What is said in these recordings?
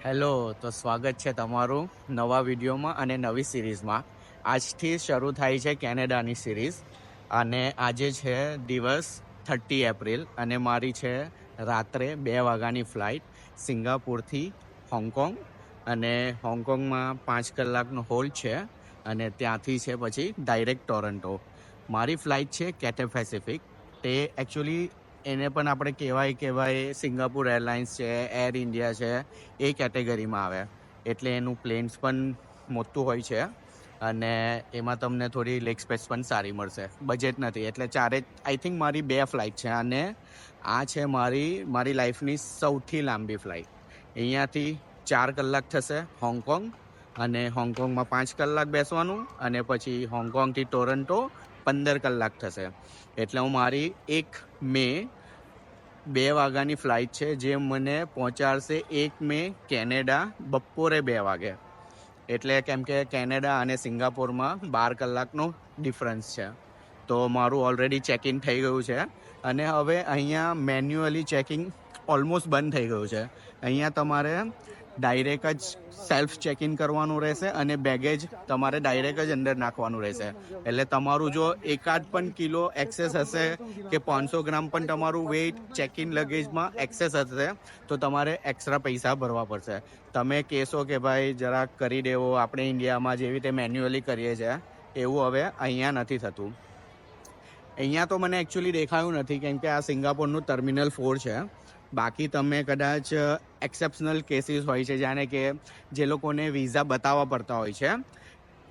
Hello, તો સ્વાગત છે તમારું નવા વિડીયોમાં અને નવી સિરીઝમાં. આજથી શરૂ થાય છે કેનેડાની સિરીઝ અને આજે છે દિવસ 30 એપ્રિલ અને મારી છે રાત્રે 2 વાગ્યાની ફ્લાઇટ સિંગાપુરથી હોંગકોંગ. અને હોંગકોંગમાં 5 કલાકનો હોલ્ડ છે અને ત્યાંથી છે પછી ડાયરેક્ટ ટોરન્ટો. મારી ફ્લાઇટ છે કેથે પેસિફિક. તે એકચ્યુઅલી એને પણ આપણે કહેવાય સિંગાપુર એરલાઇન્સ છે, એર ઇન્ડિયા છે, એ કેટેગરીમાં આવે. એટલે એનું પ્લેન્સ પણ મોટું હોય છે અને એમાં તમને થોડી લેગ સ્પેસ પણ સારી મળશે. બજેટ નથી એટલે આઈ થિંક મારી 2 ફ્લાઇટ છે અને આ છે મારી લાઈફની સૌથી લાંબી ફ્લાઇટ. અહીંયાથી 4 કલાક થશે હોંગકોંગ અને હોંગકોંગમાં 5 કલાક બેસવાનું અને પછી હોંગકોંગથી ટોરન્ટો 15 કલાક થશે. એટલે હું મારી 1 મે 2 વાગ્યાની ફ્લાઇટ છે જે મને પહોંચાડશે 1 મે કેનેડા બપોરે 2 વાગે. એટલે કેમ કે કેનેડા અને સિંગાપોરમાં 12 કલાકનો ડિફરન્સ છે. તો મારું ઓલરેડી ચેકિંગ થઈ ગયું છે અને હવે અહીંયા મેન્યુઅલી ચેકિંગ ઓલમોસ્ટ બંધ થઈ ગયું છે. અહીંયા તમારે ડાયરેક્ટ જ સેલ્ફ ચેકિંગ કરવાનું રહેશે અને બેગેજ તમારે ડાયરેક્ટ જ અંદર નાખવાનું રહેશે. એટલે તમારું જો એકાદ પણ કિલો એક્સેસ હશે કે 500 ગ્રામ પણ તમારું વેઇટ ચેકિંગ લગેજમાં એક્સેસ હશે તો તમારે એક્સ્ટ્રા પૈસા ભરવા પડશે. તમે કહેશો કે ભાઈ જરાક કરી દેવો, આપણે ઇન્ડિયામાં જેવી રીતે મેન્યુઅલી કરીએ છીએ એવું હવે અહીંયા નથી થતું. અહીંયા તો મને એકચ્યુઅલી દેખાયું નથી કેમ કે આ સિંગાપોરનું ટર્મિનલ 4 છે. બાકી તમે કદાચ એક્સેપ્શનલ કેસીસ હોય છે જાણે કે જે લોકોને વિઝા બતાવવા પડતા હોય છે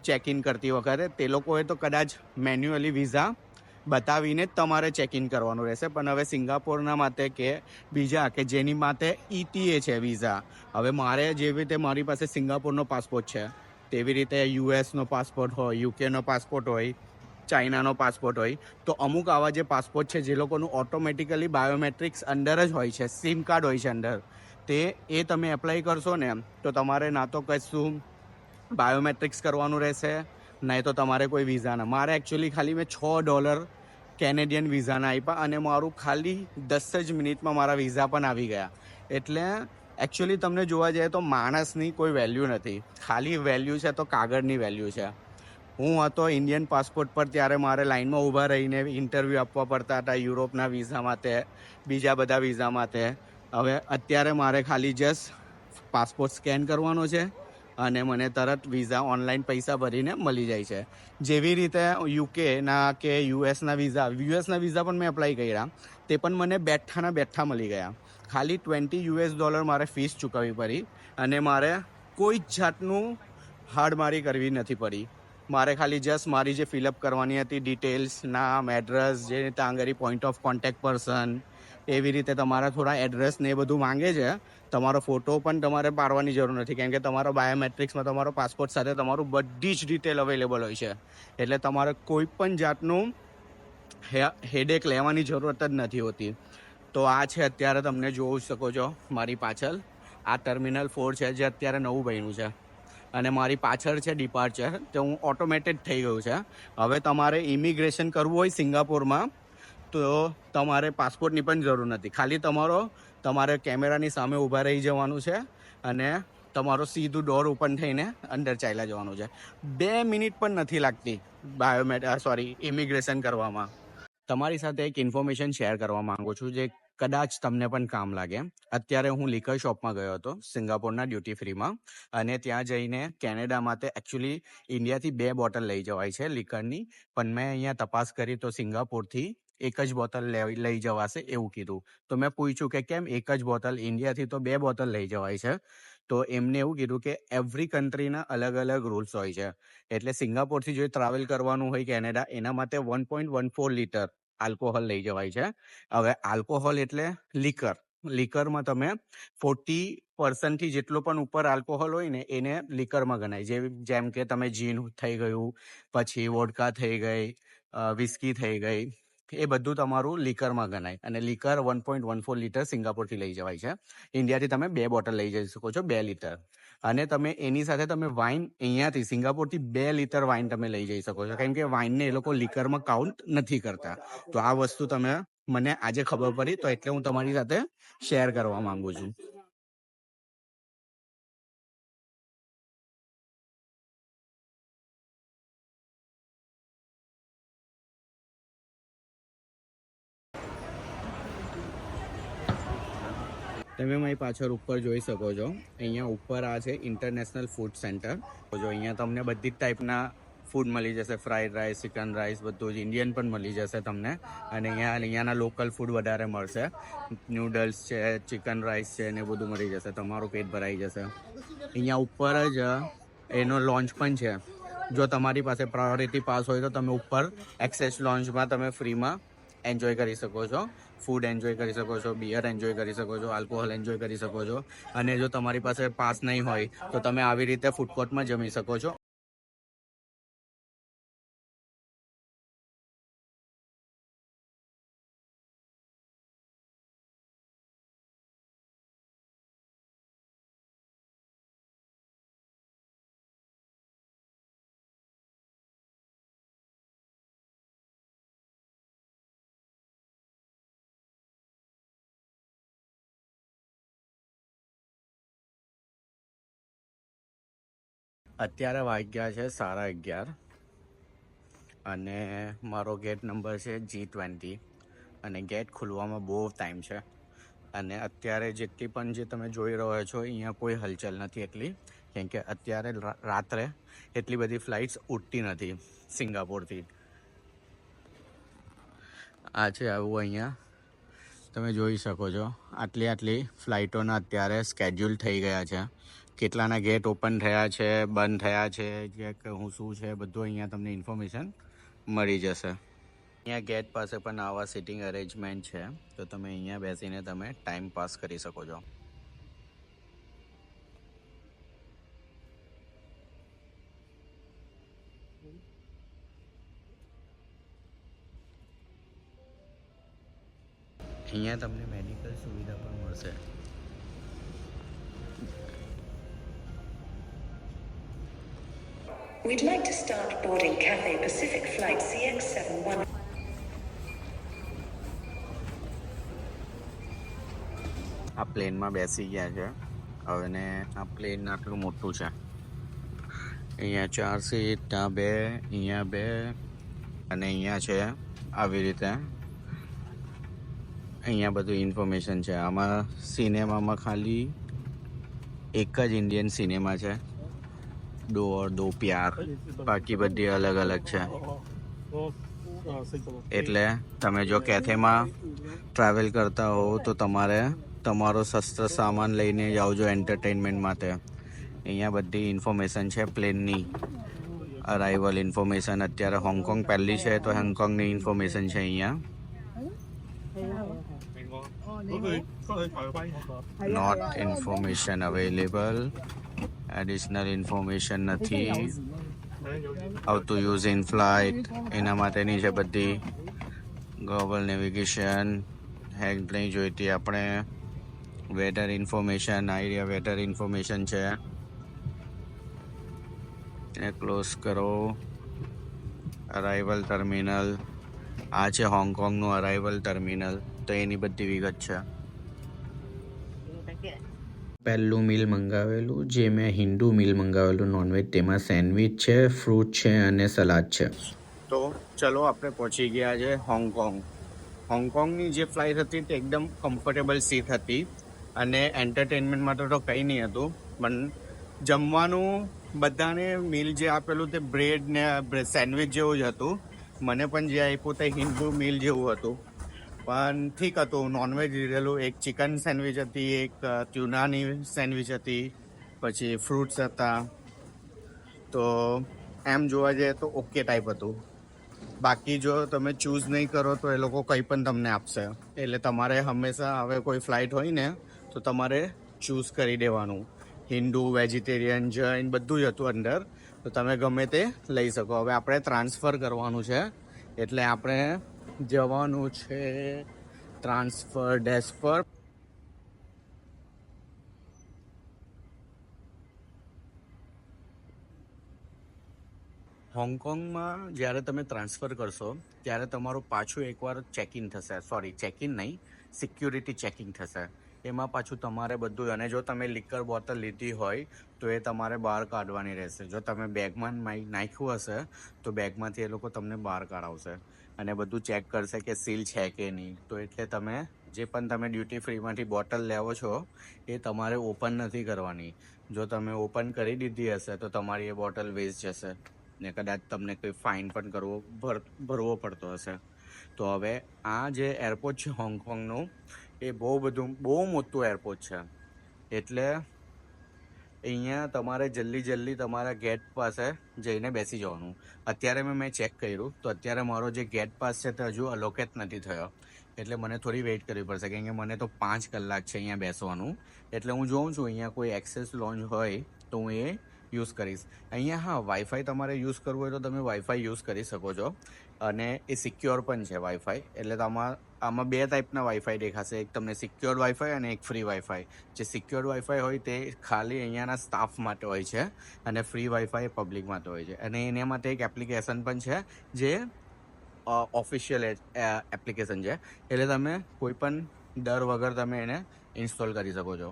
ચેક ઇન કરતી વખતે, તે લોકોએ તો કદાચ મેન્યુઅલી વિઝા બતાવીને જ તમારે ચેક ઇન કરવાનું રહેશે. પણ હવે સિંગાપોરના માટે કે બીજા કે જેની માટે ETA છે વિઝા, હવે મારે જેવી રીતે મારી પાસે સિંગાપોરનો પાસપોર્ટ છે તેવી રીતે યુએસનો પાસપોર્ટ હોય, યુકેનો પાસપોર્ટ હોય, ચાઇનાનો પાસપોર્ટ હોય, તો અમુક આવા જે પાસપોર્ટ છે જે લોકોનું ઓટોમેટિકલી બાયોમેટ્રિક્સ અંદર જ હોય છે, સિમ કાર્ડ હોય છે અંદર, એ તમે એપ્લાય કરશો ને તો તમારે ના તો કશું બાયોમેટ્રિક્સ કરવાનું રહેશે નહીં તો તમારે કોઈ વિઝાના. મારે એકચ્યુઅલી ખાલી મેં $6 કેનેડિયન વિઝાના આપ્યા અને મારું ખાલી 10 જ મિનિટમાં મારા વિઝા પણ આવી ગયા. એટલે એકચ્યુઅલી તમને જોવા જઈએ તો માણસની કોઈ વેલ્યુ નથી, ખાલી વેલ્યુ છે તો કાગળની વેલ્યુ છે. હું હતો ઇન્ડિયન પાસપોર્ટ પર ત્યારે મારે લાઇનમાં ઊભા રહીને ઇન્ટરવ્યૂ આપવા પડતા હતા યુરોપના વિઝા માટે, બીજા બધા વિઝા માટે. હવે અત્યારે મારે ખાલી જસ્ટ પાસપોર્ટ સ્કેન કરવાનો છે અને મને તરત વિઝા ઓનલાઈન પૈસા ભરીને મળી જાય છે. જેવી રીતે યુકેના કે યુએસના વિઝા પણ મેં એપ્લાય કર્યા, તે પણ મને બેઠા મળી ગયા. ખાલી $20 મારે ફીસ ચૂકવવી પડી અને મારે કોઈ જ જાતનું હાડમારી કરવી નથી પડી. મારે ખાલી જસ્ટ મારી જે ફિલઅપ કરવાની હતી ડિટેલ્સ, નામ, એડ્રેસ, જે રીતે આંગળી પોઈન્ટ ઓફ કોન્ટેક્ટ પર્સન, એવી રીતે તમારા થોડા એડ્રેસ ને એ બધું માંગે છે. તમારો ફોટો પણ તમારે પાડવાની જરૂર નથી કેમ કે તમારો બાયોમેટ્રિક્સમાં તમારો પાસપોર્ટ સાથે તમારું બધી જ ડિટેલ અવેલેબલ હોય છે. એટલે તમારે કોઈ પણ જાતનું હેડેક લેવાની જરૂરત જ નથી હોતી. તો આ છે અત્યારે તમને જોઈ શકો છો મારી પાછળ આ ટર્મિનલ 4 છે જે અત્યારે નવું બન્યું છે અને મારી પાછળ છે ડિપાર્ચર, તે હું ઓટોમેટેડ થઈ ગયું છે. હવે તમારે ઇમિગ્રેશન કરવું હોય સિંગાપોરમાં તો તમારે પાસપોર્ટની પણ જરૂર નથી, ખાલી તમારે કેમેરાની સામે ઊભા રહી જવાનું છે અને તમારો સીધું ડોર ઓપન થઈને અંદર ચાલ્યા જવાનું છે. 2 મિનિટ પણ નથી લાગતી ઇમિગ્રેશન કરવામાં. તમારી સાથે એક ઇન્ફોર્મેશન શેર કરવા માંગુ છું જે કદાચ તમને પણ કામ લાગે. અત્યારે હું લિકર શોપમાં ગયો હતો સિંગાપોરના ડ્યુટી ફ્રીમાં અને ત્યાં જઈને કેનેડા માટે એકચ્યુઅલી ઇન્ડિયાથી 2 બોટલ લઈ જવાય છે લિકરની, પણ મેં અહીંયા તપાસ કરી તો સિંગાપોરથી એક જ બોટલ લઈ જવાશે એવું કીધું. તો મેં પૂછ્યું કે કેમ એક જ બોટલ, ઇન્ડિયાથી તો 2 બોટલ લઈ જવાય છે. તો એમને એવું કીધું કે એવરી કન્ટ્રીના અલગ અલગ રૂલ્સ હોય છે. એટલે સિંગાપોરથી જો ટ્રાવેલ કરવાનું હોય કેનેડા એના માટે 1.14 લીટર આલ્કોહોલ લઈ જવાય છે. હવે આલ્કોહોલ એટલે લિકરમાં તમે 40% થી જેટલો પણ ઉપર આલ્કોહોલ હોય ને એને લિકરમાં ગણાય. જેમ કે તમે જીન થઈ ગયું, પછી વોડકા થઈ ગઈ, વિસ્કી થઈ ગઈ, એ બધું તમારું લિકરમાં ગણાય અને લિકર 1.14 લીટર સિંગાપોરથી લઈ જવાય છે. ઇન્ડિયાથી તમે 2 બોટલ લઈ જઈ શકો છો 2 લીટર અને તમે એની સાથે તમે વાઇન અહીંયાથી સિંગાપોરથી 2 લીટર વાઇન તમે લઈ જઈ શકો છો કેમ કે વાઇનને એ લોકો લિકરમાં કાઉન્ટ નથી કરતા. તો આ વસ્તુ મને આજે ખબર પડી તો એટલે હું તમારી સાથે શેર કરવા માંગુ છું. તમે મારી પાછળ ઉપર જોઈ શકો છો. અહીંયા ઉપર આ છે ઇન્ટરનેશનલ ફૂડ સેન્ટર. જો અહીંયા તમને બધી જ ટાઈપના ફૂડ મળી જશે. ફ્રાઈડ રાઈસ, ચિકન રાઈસ, બધું જ ઇન્ડિયન પણ મળી જશે તમને. અને અહીંયાના લોકલ ફૂડ વધારે મળશે. નૂડલ્સ છે, ચિકન રાઈસ છે ને બધું મળી જશે. તમારું પેટ ભરાઈ જશે. અહીંયા ઉપર જ એનો લોન્ચ પણ છે. જો તમારી પાસે પ્રાયોરિટી પાસ હોય તો તમે ઉપર એક્સેસ લોન્ચમાં તમે ફ્રીમાં એન્જોય કરી શકો છો. ફૂડ એન્જોય કરી શકો છો, બિયર એન્જોય કરી શકો છો, આલ્કોહોલ એન્જોય કરી શકો છો. અને જો તમારી પાસે પાસ નહીં હોય તો તમે આવી રીતે ફૂડ કોર્ટમાં જમી શકો છો. અત્યારે વાગ્યા છે 11:30 અને મારો ગેટ નંબર છે G20 અને ગેટ ખુલવામાં બહુ ટાઈમ છે. અને અત્યારે જેટલી પણ જે તમે જોઈ રહ્યો છો અહીંયા કોઈ હલચલ નથી એટલી, કેમ કે અત્યારે રાત્રે એટલી બધી ફ્લાઇટ્સ ઉડતી નથી સિંગાપોરથી. આ છે આવું અહીંયા તમે જોઈ શકો છો. આટલી ફ્લાઇટોના અત્યારે સ્કેડ્યુલ થઈ ગયા છે. કેટલાના ગેટ ઓપન થયા છે, બંધ થયા છે, કે હું શું છે બધું અહીંયા તમને ઇન્ફોર્મેશન મળી જશે. અહીંયા ગેટ પાસે પણ આવા સિટિંગ અરેન્જમેન્ટ છે, તો તમે અહીંયા બેસીને તમે ટાઈમ પાસ કરી શકો છો. અહીંયા તમને મેડિકલ સુવિધા પણ મળશે. We'd like to start boarding Cathay Pacific flight CX71. આ પ્લેનમાં બેસી ગયા છે હવે ને. આ પ્લેન આટલું મોટું છે. અહીંયા 4 સીટ, ત્યાં 2, અહીંયા 2 અને અહીંયા છે આવી રીતે. અહીંયા બધું ઇન્ફોર્મેશન છે. આમાં સિનેમામાં ખાલી એક જ ઇન્ડિયન સિનેમા છે, દો ઓર દો પ્યાર. બાકી બધી અલગ અલગ છે. એટલે તમે જો કેથેમાં ટ્રાવેલ કરતા હો તો તમારે તમારો શસ્ત્ર સામાન લઈને જાવજો એન્ટરટેનમેન્ટ માટે. અહીંયા બધી ઇન્ફોર્મેશન છે પ્લેનની. Arrival information. અત્યારે હોંગકોંગ પહેલી છે તો હોંગકોંગની ઇન્ફોર્મેશન છે અહીંયા. Not information available. Additional information નથી. How to use in flight એના માટેની છે બધી. ગ્લોબલ નેવિગેશન હેક નહીં જોઈતી આપણે. Weather information, Idea weather information છે એ ક્લોઝ કરો. Arrival terminal. આ છે હોંગકોંગનું અરાઇવલ ટર્મિનલ, તો એની બધી વિગત છે. પહેલું મીલ મંગાવેલું જે મેં હિન્દુ મીલ મંગાવેલું નોનવેજ, તેમાં સેન્ડવિચ છે, ફ્રૂટ છે અને સલાડ છે. તો ચલો આપણે પહોંચી ગયા છે હોંગકોંગ. હોંગકોંગની જે ફ્લાઇટ હતી તે એકદમ કમ્ફર્ટેબલ સીટ હતી અને એન્ટરટેનમેન્ટ માટે તો કંઈ નહીં હતું, પણ જમવાનું બધાને મીલ જે આપેલું તે બ્રેડ ને સેન્ડવિચ જેવું જ હતું. મને પણ જે આપ્યું તે હિન્દુ મીલ જેવું હતું, પણ ઠીક હતું. નોનવેજ લીધેલું. એક ચિકન સેન્ડવિચ હતી, એક ટ્યુનાની સેન્ડવિચ હતી, પછી ફ્રૂટ્સ હતા. તો એમ જોવા જઈએ તો ઓકે ટાઈપ હતું. બાકી જો તમે ચૂઝ નહીં કરો તો એ લોકો કંઈ પણ તમને આપશે. એટલે તમારે હંમેશા હવે કોઈ ફ્લાઇટ હોય ને તો તમારે ચૂઝ કરી દેવાનું. હિન્દુ, વેજીટેરિયન, જૈન બધું જ હતું અંદર, તો તમે ગમે તે લઈ શકો. હવે આપણે ટ્રાન્સફર કરવાનું છે એટલે આપણે જવાનું છે ટ્રાન્સફર ડેસ્ક પર. હોંગકોંગમાં જ્યારે તમે ટ્રાન્સફર કરશો ત્યારે તમારું પાછું એકવાર ચેકિંગ થશે. સોરી, ચેકિંગ નહીં, સિક્યુરિટી ચેકિંગ થશે. એમાં પાછું તમારે બધું, અને જો તમે લિકર બોટલ લીધી હોય તો એ તમારે બહાર કાઢવાની રહેશે. જો તમે બેગમાં નાખ્યું હશે તો બેગમાંથી એ લોકો તમને બહાર કાઢાવશે અને બધું ચેક કરશે કે સીલ છે કે નહીં. તો એટલે તમે જે પણ તમે ડ્યુટી ફ્રીમાંથી બોટલ લેવો છો એ તમારે ઓપન નથી કરવાની. જો તમે ઓપન કરી દીધી હશે તો તમારી એ બોટલ વેસ્ટ જશે ને કદાચ તમને કોઈ ફાઇન પણ ભરવો પડતો હશે. તો હવે આ જે એરપોર્ટ છે હોંગકોંગનું, એ બહુ મોટું એરપોર્ટ છે. એટલે અહીંયા તમારે જલ્દી તમારા ગેટ પાસે જઈને બેસી જવાનું. અત્યારે મેં ચેક કર્યું તો અત્યારે મારો જે ગેટ પાસ છે તે હજુ અલોકેટ નથી થયો. એટલે મને થોડી વેઇટ કરવી પડશે, કેમ કે મને તો 5 કલાક છે અહીંયા બેસવાનું. એટલે હું જોઉં છું અહીંયા કોઈ એક્સેસ લોન્જ હોય તો હું એ યુઝ કરીશ. અહીંયા હા, વાઈફાઈ તમારે યુઝ કરવું હોય તો તમે વાઈફાઈ યુઝ કરી શકો છો અને એ સિક્યોર પણ છે વાઈફાઈ. એટલે આમાં 2 ટાઈપના વાઈફાઈ દેખાશે, એક તમને સિક્યોર વાઈફાઈ અને એક ફ્રી વાઈફાઈ. જે સિક્યોર વાઈફાઈ હોય તે ખાલી અહીંયાના સ્ટાફ માટે હોય છે અને ફ્રી વાઈફાઈ પબ્લિક માટે હોય છે. અને એના માટે એક એપ્લિકેશન પણ છે જે ઓફિશિયલ એપ્લિકેશન છે. એટલે તમે કોઈ પણ ડર વગર તમે એને ઇન્સ્ટોલ કરી શકો છો.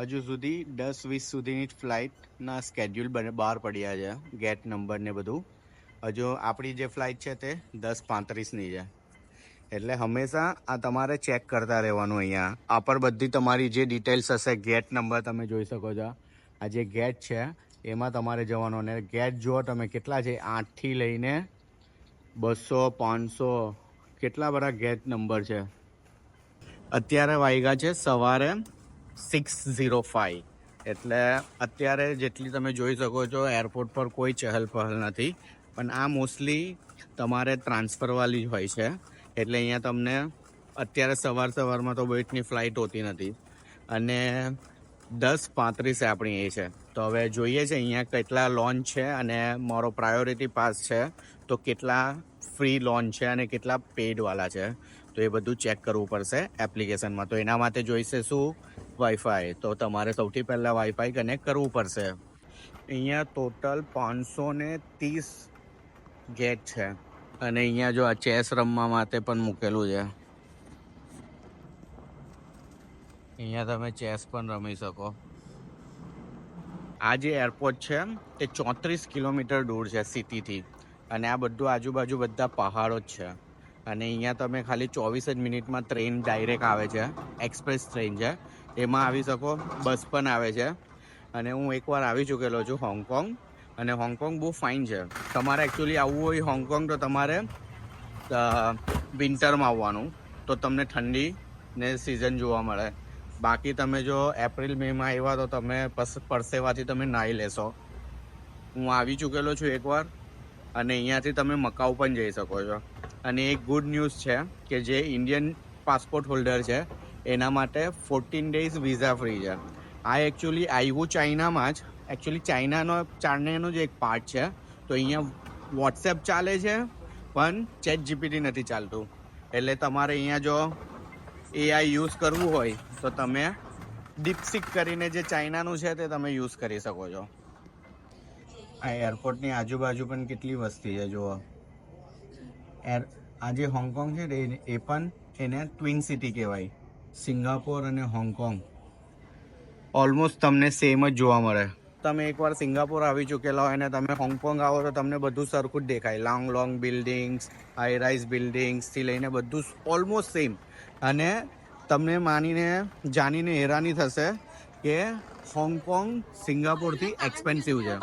હજુ સુધી 10-20 સુધીની ફ્લાઇટના સ્કેડ્યુલ બહાર પડ્યા છે, ગેટ નંબર ને બધું. હજુ આપણી જે ફ્લાઇટ છે તે 10:35ની છે. એટલે હંમેશા આ તમારે ચેક કરતા રહેવાનું. અહીંયા આ પર બધી તમારી જે ડિટેલ્સ હશે, ગેટ નંબર તમે જોઈ શકો છો. આ જે ગેટ છે એમાં તમારે જવાનું. અને ગેટ જુઓ તમે કેટલા છે, 8થી લઈને 200, 500, કેટલા બધા ગેટ નંબર છે. અત્યારે વાગ્યા છે સવારે 6:05. એટલે અત્યારે જેટલી તમે જોઈ શકો છો એરપોર્ટ પર કોઈ ચહલ પહલ નથી. પણ આ મોસ્ટલી તમારે ટ્રાન્સફરવાળી જ હોય છે. એટલે અહીંયા તમને અત્યારે સવારમાં તો બેટની ફ્લાઇટ હોતી નથી. અને 10:35 આપણી એ છે. તો હવે જોઈએ છે અહીંયા કેટલા લોન્ચ છે અને મારો પ્રાયોરિટી પાસ છે તો કેટલા ફ્રી લોન્ચ છે અને કેટલા પેડવાળા છે. તો એ બધું ચેક કરવું પડશે એપ્લિકેશનમાં. તો એના માટે જોઈશે શું? વાઈફાઈ. તો તમારે સૌથી પહેલાં વાઈફાઈ કનેક્ટ કરવું પડશે. અહીંયા ટોટલ 530 ગેટ છે. અને અહીંયા જો આ ચેસ રમવા માટે પણ મૂકેલું છે. અહીંયા તમે ચેસ પણ રમી શકો. આ જે એરપોર્ટ છે તે 34 કિલોમીટર દૂર છે સિટીથી. અને આ બધું આજુબાજુ બધા પહાડો જ છે. અને અહીંયા તમે ખાલી 24 જ મિનિટમાં ટ્રેન ડાયરેક્ટ આવે છે, એક્સપ્રેસ ટ્રેન છે, એમાં આવી શકો. બસ પણ આવે છે. અને હું એકવાર આવી ચૂકેલો છું હોંગકોંગ. અને હોંગકોંગ બહુ ફાઇન છે. તમારે એકચ્યુઅલી આવવું હોય હોંગકોંગ તો તમારે વિન્ટરમાં આવવાનું, તો તમને ઠંડી ને સિઝન જોવા મળે. બાકી તમે જો એપ્રિલ મેમાં આવ્યા તો તમે પરસેવાથી તમે નાહી લેશો. હું આવી ચૂકેલો છું એકવાર. અને અહીંયાથી તમે મકાઉ પણ જઈ શકો છો. અને એક ગુડ ન્યૂઝ છે કે જે ઇન્ડિયન પાસપોર્ટ હોલ્ડર છે એના માટે 14 ડેઝ વિઝા ફ્રી છે. આ એકચ્યુઅલી આવ્યું ચાઇનામાં જ. એકચ્યુઅલી ચાઇનાનો જ એક પાર્ટ છે. તો અહીંયા વોટ્સએપ ચાલે છે પણ ChatGPT નથી ચાલતું. એટલે તમારે અહીંયા જો AI યુઝ કરવું હોય તો તમે ડીપસીક કરીને જે ચાઇનાનું છે તે તમે યુઝ કરી શકો છો. આ એરપોર્ટની આજુબાજુ પણ કેટલી વસ્તી છે જુઓ. આ જે હોંગકોંગ છે એ પણ એને ટ્વિન સિટી કહેવાય. સિંગાપોર અને હોંગકોંગ ઓલમોસ્ટ તમને સેમ જ જોવા મળે. તમે એકવાર સિંગાપોર આવી ચૂકેલા હોય અને તમે હોંગકોંગ આવો તો તમને બધું સરખું જ દેખાય. લોંગ બિલ્ડિંગ્સ, હાઈ રાઇઝ બિલ્ડિંગ્સથી લઈને બધું ઓલમોસ્ટ સેમ. અને તમને જાણીને હેરાની થશે કે હોંગકોંગ સિંગાપોરથી એક્સપેન્સિવ છે.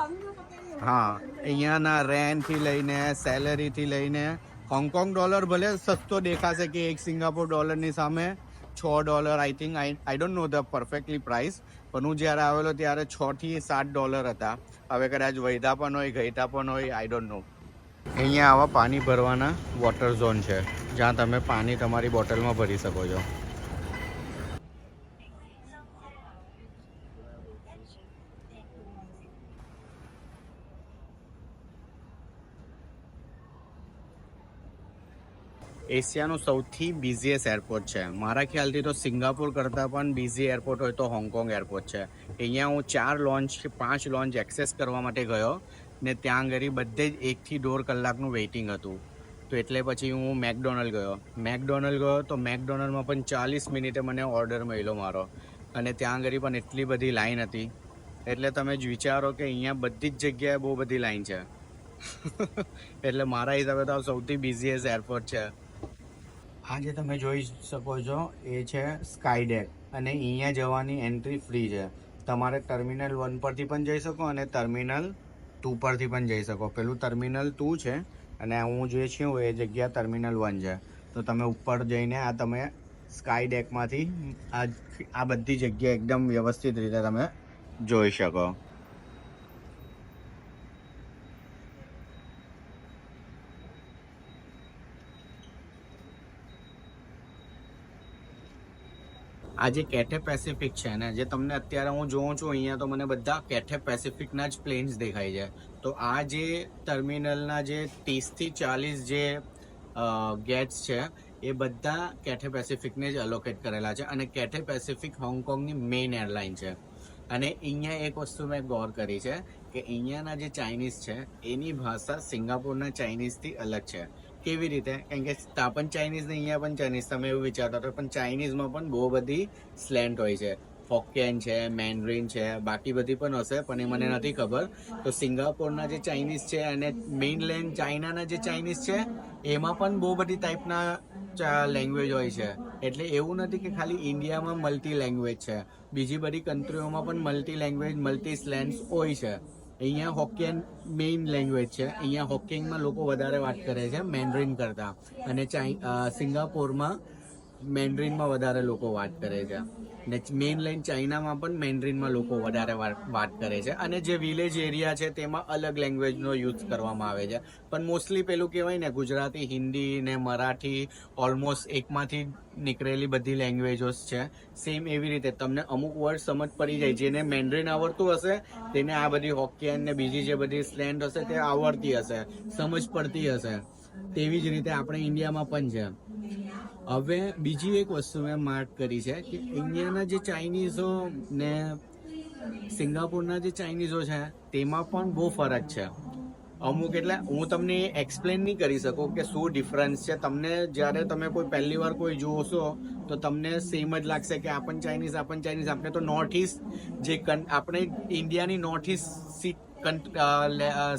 હા, અહીંયાના રેન્ટથી લઈને સેલેરીથી લઈને હોંગકોંગ ડોલર ભલે સસ્તો દેખાશે કે એક સિંગાપોર ડોલરની સામે $6, I think. I don't know the perfectly price. પણ હું જ્યારે આવેલો ત્યારે $6 થી $7 હતા. હવે કદાચ વધ્યા પણ હોય, ઘટ્યા પણ હોય, આઈ ડોન્ટ નો. અહીંયા આવા પાણી ભરવાના વોટર ઝોન છે જ્યાં તમે પાણી તમારી બોટલમાં ભરી શકો છો. એશિયાનું સૌથી બિઝીએસ્ટ એરપોર્ટ છે. મારા ખ્યાલથી તો સિંગાપોર કરતાં પણ બિઝી એરપોર્ટ હોય તો હોંગકોંગ એરપોર્ટ છે. અહીંયા હું 5 લોન્ચ એક્સેસ કરવા માટે ગયો ને ત્યાં આગળ બધે જ 1 થી 1.5 કલાકનું વેઇટિંગ હતું. તો એટલે પછી હું મેકડોનલ્ડ ગયો તો મેકડોનલ્ડમાં પણ 40 મિનિટે મને ઓર્ડર મળ્યો મારો, અને ત્યાં આગળ પણ એટલી બધી લાઈન હતી. એટલે તમે જ વિચારો કે અહીંયા બધી જ જગ્યાએ બહુ બધી લાઈન છે. એટલે મારા હિસાબે તો આ સૌથી બિઝીએસ્ટ એરપોર્ટ છે. આ જે તમે જોઈ શકો છો એ છે સ્કાય ડેક, અને અહીંયા જવાની એન્ટ્રી ફ્રી છે. તમારે ટર્મિનલ 1 પરથી પણ જઈ શકો અને ટર્મિનલ 2 પરથી પણ જઈ શકો. પેલું ટર્મિનલ 2 છે અને હું જે છું એ જગ્યા ટર્મિનલ 1 છે. તો તમે ઉપર જઈને આ તમે સ્કાય ડેકમાંથી આ બધી જગ્યા એકદમ વ્યવસ્થિત રીતે તમે જોઈ શકો. આ જે કેથે પેસિફિક છે ને, જે તમને અત્યારે હું જોઉં છું અહીંયા, તો મને બધા કેથે પેસિફિકના જ પ્લેન્સ દેખાય છે. તો આ જે ટર્મિનલના જે 30 થી 40 જે ગેટ્સ છે એ બધા કેથે પેસિફિકને જ અલોકેટ કરેલા છે. અને કેથે પેસિફિક હોંગકોંગની મેઇન એરલાઇન છે. અને અહીંયા એક વસ્તુ મેં ગૌર કરી છે કે અહીંયાના જે ચાઇનીઝ છે એની ભાષા સિંગાપુરના ચાઇનીઝથી અલગ છે. કેવી રીતે? કારણ કે ત્યાં પણ ચાઇનીઝ ને અહીંયા પણ ચાઇનીઝ, તમે એવું વિચારતા હતો, પણ ચાઇનીઝમાં પણ બહુ બધી સ્લેન્ટ હોય છે. હોક્કેન છે, મેન્ડરીન છે, બાકી બધી પણ હશે પણ એ મને નથી ખબર. તો સિંગાપોરના જે ચાઇનીઝ છે અને મેઇનલેન્ડ ચાઇનાના જે ચાઇનીઝ છે એમાં પણ બહુ બધી ટાઈપના લેંગ્વેજ હોય છે. એટલે એવું નથી કે ખાલી ઇન્ડિયામાં મલ્ટી લેંગ્વેજ છે, બીજી બધી કન્ટ્રીઓમાં પણ મલ્ટી લેંગ્વેજ, મલ્ટી સ્લેન્ગ્સ હોય છે. અહીંયા હોક્કેન મેઇન લેંગ્વેજ છે. અહીંયા હોક્કેનમાં લોકો વધારે વાત કરે છે મેન્ડરીન કરતાં, અને સિંગાપોરમાં મેન્ડરીનમાં વધારે લોકો વાત કરે છે. ને મેઇનલેન્ડ ચાઇનામાં પણ મેન્ડરીનમાં લોકો વધારે વાત કરે છે. અને જે વિલેજ એરિયા છે તેમાં અલગ લેંગ્વેજનો યુઝ કરવામાં આવે છે. પણ મોસ્ટલી પેલું કહેવાય ને, ગુજરાતી, હિન્દી ને મરાઠી ઓલમોસ્ટ એકમાંથી નીકળેલી બધી લેંગ્વેજો છે. સેમ એવી રીતે તમને અમુક વર્ડ સમજ પડી જાય. જેને મેન્ડરીન આવડતું હશે તેને આ બધી હોક્કિયન ને બીજી જે બધી સ્લેન્ડ હશે તે આવડતી હશે, સમજ પડતી હશે. તેવી જ રીતે આપણે ઇન્ડિયામાં પણ છે. હવે બીજી એક વસ્તુ મેં માર્ક કરી છે કે ઇન્ડિયાના જે ચાઇનીઝો ને સિંગાપુરના જે ચાઇનીઝો છે તેમાં પણ બહુ ફરક છે. અમુક એટલે હું તમને એક્સપ્લેન નહીં કરી શકું કે શું ડિફરન્સ છે. તમને જ્યારે તમે કોઈ પહેલી વાર કોઈ જોશો તો તમને સેમ જ લાગશે કે આ પણ ચાઇનીઝ, આ પણ ચાઇનીઝ. આપણે તો નોર્થ ઇસ્ટ જે આપણે ઇન્ડિયાની નોર્થ ઇસ્ટ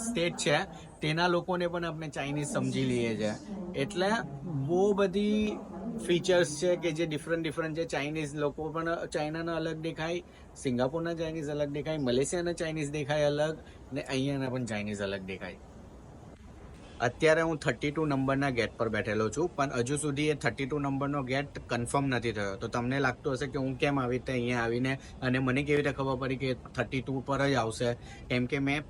સ્ટેટ છે તેના લોકોને પણ આપણે ચાઇનીઝ સમજી લઈએ છીએ. એટલે બહુ બધી ફીચર્સ છે કે જે ડિફરન્ટ છે. ચાઇનીઝ લોકો પણ ચાઇનાના અલગ દેખાય, સિંગાપુરના ચાઇનીઝ અલગ દેખાય, મલેશિયાના ચાઇનીઝ દેખાય અલગ, ને અહીંયાના પણ ચાઇનીઝ અલગ દેખાય. અત્યારે હું 32 નંબરના ગેટ પર બેઠેલો છું, પણ હજુ સુધી એ 32 નંબરનો ગેટ કન્ફર્મ નથી થયો. તો તમને લાગતું હશે કે હું કેમ આવી રીતે અહીંયા આવીને, અને મને કેવી રીતે ખબર પડી કે 32 પર જ આવશે? કેમ કે મેં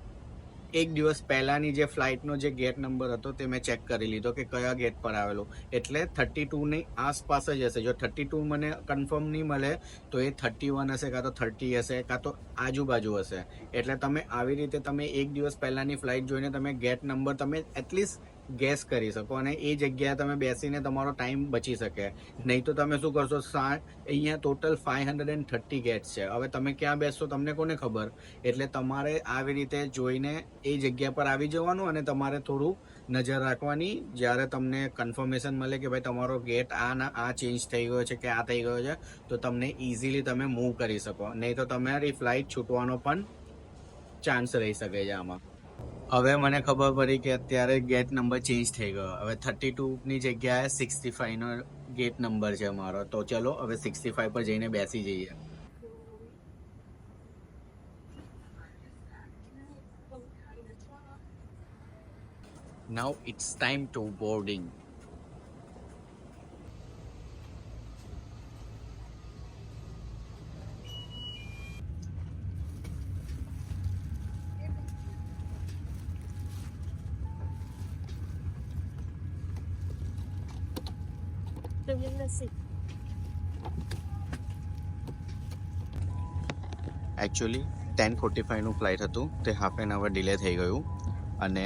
એક દિવસ પહેલાની જે ફ્લાઇટનો જે ગેટ નંબર હતો તે મેં ચેક કરી લીધો કે કયા ગેટ પર આવેલો. એટલે 32ની આસપાસ જ હશે. જો 32 મને કન્ફર્મ નહીં મળે તો એ 31 હશે, કાં તો 30 હશે, કાં તો આજુબાજુ હશે. એટલે તમે આવી રીતે તમે એક દિવસ પહેલાની ફ્લાઇટ જોઈને તમે ગેટ નંબર તમે એટલીસ્ટ ગેસ કરી શકો, અને એ જગ્યાએ તમે બેસીને તમારો ટાઈમ બચી શકે. નહીં તો તમે શું કરશો, અહીંયા ટોટલ 530 ગેટ્સ છે. હવે તમે ક્યાં બેસશો તમને કોને ખબર? એટલે તમારે આવી રીતે જોઈને એ જગ્યા પર આવી જવાનું, અને તમારે થોડું નજર રાખવાની. જ્યારે તમને કન્ફર્મેશન મળે કે ભાઈ તમારો ગેટ આ ચેન્જ થઈ ગયો છે કે આ થઈ ગયો છે, તો તમને ઇઝીલી તમે મૂવ કરી શકો. નહીં તો તમારી ફ્લાઇટ છૂટવાનો પણ ચાન્સ રહી શકે છે આમાં. હવે મને ખબર પડી કે અત્યારે ગેટ નંબર ચેન્જ થઈ ગયો. હવે 32ની જગ્યાએ 65નો ગેટ નંબર છે મારો. તો ચલો હવે 65 પર જઈને બેસી જઈએ. Now it's time to boarding. Actually 10:45નું ફ્લાઇટ હતું, તે હાફ એન અવર ડિલે થઈ ગયું. અને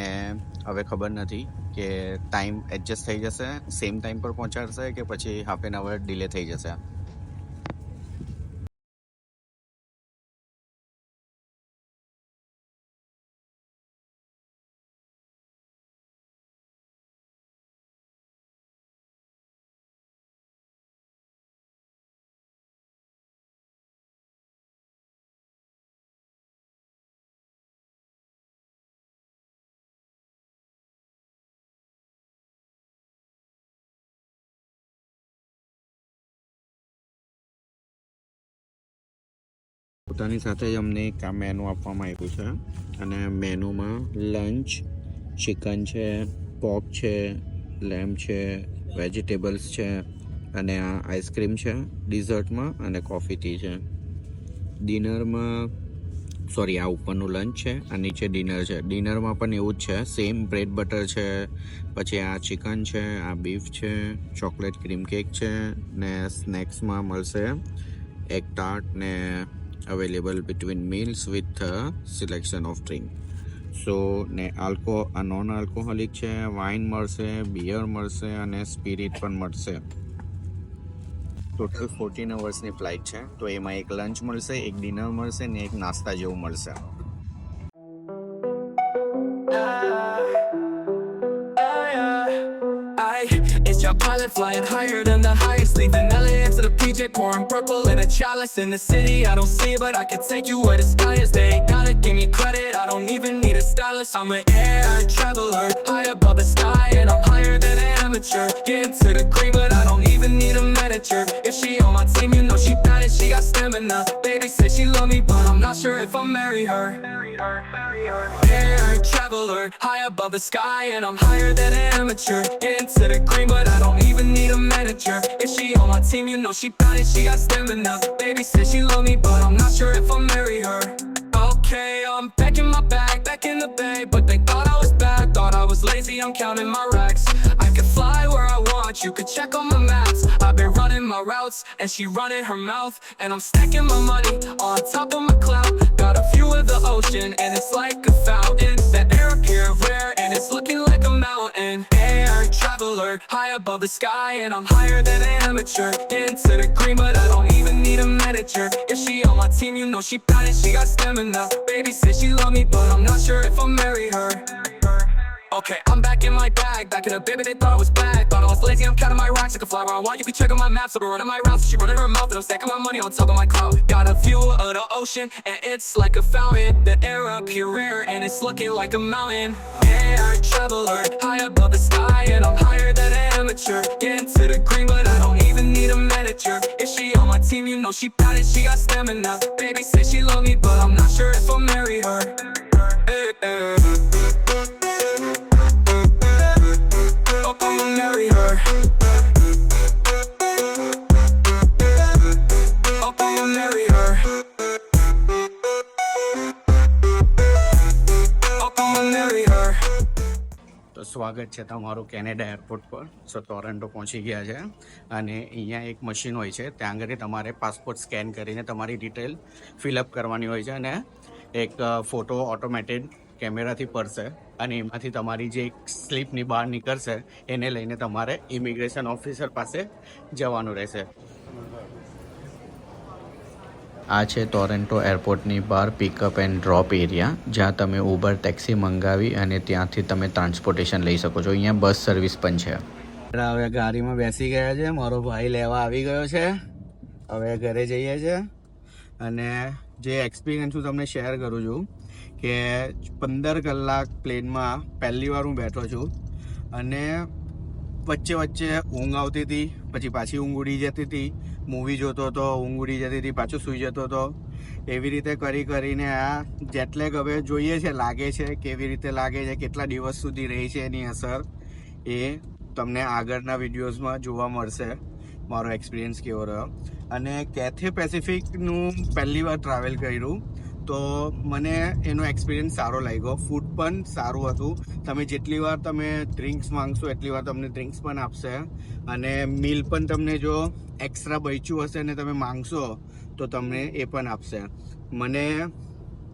હવે ખબર નથી કે ટાઈમ એડજસ્ટ થઈ જશે, સેમ ટાઈમ પર પહોંચાડશે કે પછી હાફ એન અવર ડિલે થઈ જશે. પોતાની સાથે જ અમને એક આ મેનુ આપવામાં આવ્યું છે અને મેનુમાં લંચ ચિકન છે, પોર્ક છે, લેમ્બ છે, વેજીટેબલ્સ છે અને આ આઈસ્ક્રીમ છે ડિઝર્ટમાં અને કોફી ટી છે. ડિનરમાં આ ઉપરનું લંચ છે આ નીચે ડિનર છે. ડિનરમાં પણ એવું જ છે, સેમ બ્રેડ બટર છે, પછી આ ચિકન છે, આ બીફ છે, ચોકલેટ ક્રીમ કેક છે ને સ્નેક્સમાં મળશે એગ ટાર્ટ ને available between meals with selection of drink. So ને નોન આલ્કોહોલિક છે, વાઇન મળશે, બિયર મળશે અને સ્પિરિટ પણ મળશે. ટોટલ 14 અવર્સની ફ્લાઇટ છે, તો એમાં એક લંચ મળશે, એક ડિનર મળશે ને એક નાસ્તા જેવું મળશે. It's your pilot flying higher than the highest, leaving LAX to the PJ, pouring purple in a chalice in the city. I don't see, but I can take you where the sky is. They gotta give me credit, I don't even need a stylist. I'm an air traveler, high above the sky, and I'm higher than an amateur. Getting to the green, but I don't even need a manager. If she on my team, you know she bad and she got stamina. Baby said she love me, but I'm not sure if I'll marry her. Air traveler, high above the sky, and I'm higher than an amateur. Getting to the green, but I don't even need a manager. If she on my team, you know she bad and she got stamina. Baby said she love me, but I'm not sure if I'll marry her. Okay, I'm packing my bag, back in the bay, but they thought I was bad, thought I was lazy, I'm counting my racks. I can fly where I want, you can check on my maps. I've been running my routes, and she running her mouth, and I'm stacking my money on top of my cloud. Got a view of the ocean, and it's like a fountain. That air up here rare, and it's looking like a mountain. Air traveler, high above the sky, and I'm higher than an amateur. Into the green, but I don't even need a manager. If she on my team, you know she bad and she got stamina. Baby said she love me, but I'm not sure if I'll marry her. Okay, I'm back in my bag, back in the baby they thought I was bad. Thought I was lazy, I'm counting my racks, I can fly where I want. You can check on my maps, I've been running my routes. She running her mouth, and I'm stacking my money on top of my cloud. Got a view of the ocean, and it's like a fountain. The air up here rare, and it's looking like a mountain. Air traveler, high above the sky, and I'm higher than an amateur. Getting to the green, but I don't even need a manager. If she on my team, you know she bad and she got stamina. Baby said she love me, but I'm not sure if I'll marry her. Hey, hey. Hope I'ma marry her. Hope I'ma marry her. Hope I'ma marry her. તો સ્વાગત છે તમારું Canada airport પર. Toronto પહોંચી ગયા છે અને અહીંયા એક મશીન હોય છે, ત્યાં આગળ તમારે પાસપોર્ટ સ્કેન કરીને તમારી ડિટેલ ફિલઅપ કરવાની હોય છે અને એક ફોટો ઓટોમેટેડ કેમેરાથી પડશે અને એમાંથી તમારી જે એક સ્લીપની બહાર નીકળશે એને લઈને તમારે ઇમિગ્રેશન ઓફિસર પાસે જવાનું રહેશે. આ છે ટોરન્ટો એરપોર્ટની બહાર પિકઅપ એન્ડ ડ્રોપ એરિયા, જ્યાં તમે ઉબર ટેક્સી મંગાવી અને ત્યાંથી તમે ટ્રાન્સપોર્ટેશન લઈ શકો છો. અહીંયા બસ સર્વિસ પણ છે. હવે ગાડીમાં બેસી ગયા છે, મારો ભાઈ લેવા આવી ગયો છે. હવે ઘરે જઈએ છીએ અને જે એક્સપિરિયન્સ હું તમને શેર કરું છું કે 15 કલાક પ્લેનમાં પહેલી વાર હું બેઠો છું અને વચ્ચે વચ્ચે ઊંઘ આવતી હતી, પછી પાછી ઊંઘ ઉડી જતી હતી, મૂવી જોતો હતો, ઊંઘ ઉડી જતી હતી, પાછું સૂઈ જતો હતો. એવી રીતે કરીને આ જેટલેગ હવે જોઈએ છે, લાગે છે કેવી રીતે લાગે છે, કેટલા દિવસ સુધી રહી છે એની અસર, એ તમને આગળના વિડીયોઝમાં જોવા મળશે મારો એક્સપિરિયન્સ કેવો રહ્યો. અને કેથે પેસિફિકનું પહેલી વાર ટ્રાવેલ કર્યું તો મને એનો એક્સપિરિયન્સ સારો લાગ્યો. ફૂડ પણ સારું હતું. તમે જેટલી વાર તમે ડ્રિંક્સ માંગશો એટલી વાર તમને ડ્રિંક્સ પણ આપશે અને મિલ પણ તમને જો એક્સ્ટ્રા બચ્યું હશે ને તમે માંગશો તો તમને એ પણ આપશે.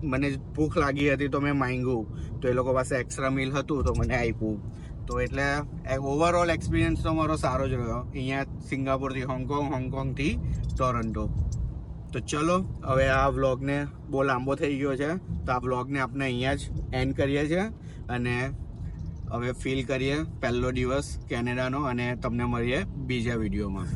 મને ભૂખ લાગી હતી તો મેં માંગ્યું તો એ લોકો પાસે એક્સ્ટ્રા મિલ હતું તો મને આપ્યું. તો એટલે ઓવરઓલ એક્સપિરિયન્સ તો મારો સારો જ રહ્યો અહીંયા સિંગાપોરથી હોંગકોંગથી ટોરન્ટો. તો ચલો હવે આ વ્લોગને બહુ લાંબો થઈ ગયો છે, તો આ વ્લોગને આપણે અહીંયા જ એન્ડ કરીએ છીએ અને હવે ફીલ કરીએ પહેલો દિવસ કેનેડાનો અને તમને મળીએ બીજા વિડીયોમાં.